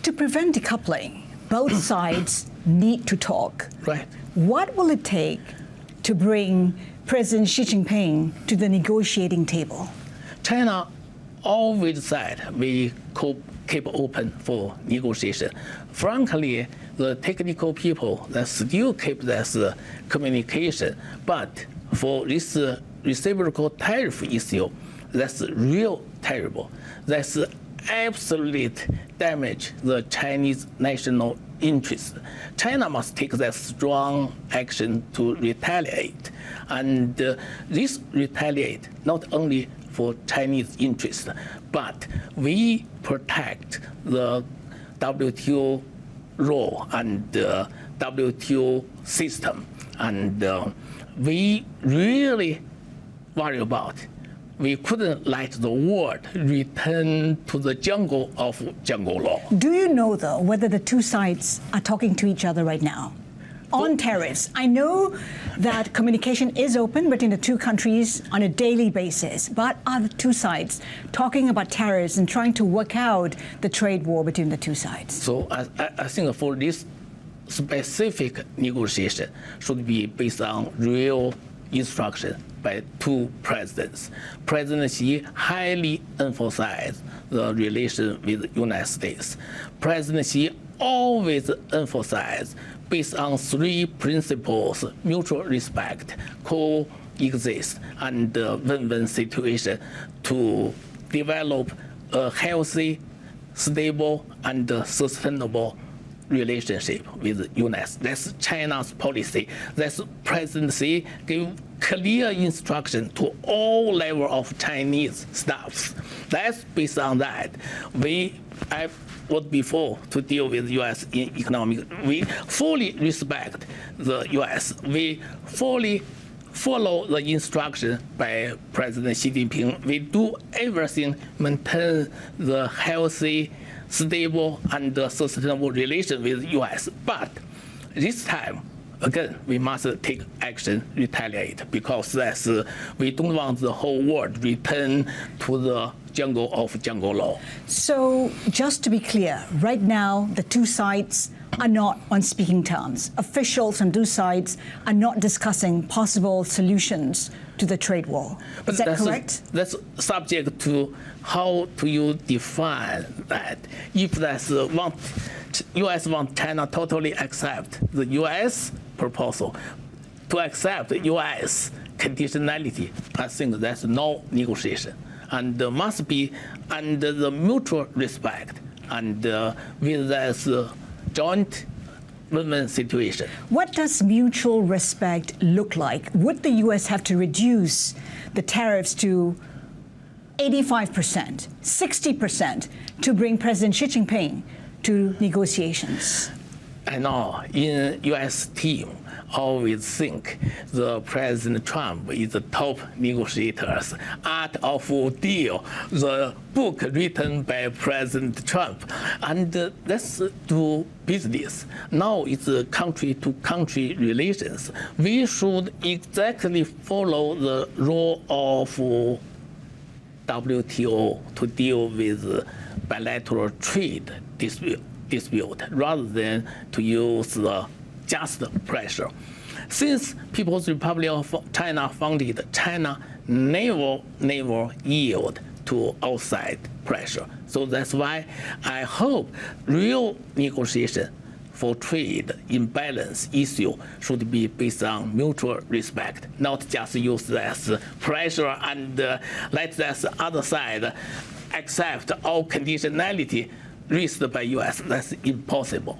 to prevent decoupling, both sides need to talk. Right. What will it take to bring President Xi Jinping to the negotiating table? China always said we could keep open for negotiation. Frankly, the technical people that still keep this communication, but for this reciprocal tariff issue, that's real terrible. That's absolutely damage the Chinese national interest. China must take that strong action to retaliate. And this retaliate not only for Chinese interest, but we protect the WTO role and WTO system. And we really worry about we couldn't let the world return to the jungle of jungle law. Do you know, though, whether the two sides are talking to each other right now on tariffs? I know that communication is open between the two countries on a daily basis, but are the two sides talking about tariffs and trying to work out the trade war between the two sides? So I think for this specific negotiation should be based on real instruction by two presidents. President Xi highly emphasized the relation with the United States. President Xi always emphasized based on three principles: mutual respect, coexist, and win-win situation to develop a healthy, stable, and sustainable relationship with the United States. That's China's policy. That's President Xi gave clear instruction to all level of Chinese staffs. That's based on that. I was before to deal with U.S. in economic. We fully respect the U.S. We fully follow the instruction by President Xi Jinping. We do everything maintain the healthy, stable, and sustainable relation with the U.S. But this time, again, we must take action, retaliate, because that's, we don't want the whole world return to the jungle of jungle law. So just to be clear, right now, the two sides are not on speaking terms. Officials on two sides are not discussing possible solutions to the trade war. Is that correct? That's subject to how do you define that. If that's U.S. want China totally accept the U.S. proposal, to accept U.S. conditionality, I think that's no negotiation. And must be under the mutual respect and with this joint win-win situation. What does mutual respect look like? Would the U.S. have to reduce the tariffs to 85%, 60% to bring President Xi Jinping to negotiations? I know in U.S. team always think the President Trump is the top negotiators. Art of Deal, the book written by President Trump. And let's do business. Now it's country-to-country relations. We should exactly follow the rule of WTO to deal with bilateral trade dispute rather than to use just pressure. Since People's Republic of China founded, China never yield to outside pressure. So that's why I hope real negotiation for trade imbalance issue should be based on mutual respect, not just use this pressure and let this other side accept all conditionality raised by U.S. That's impossible.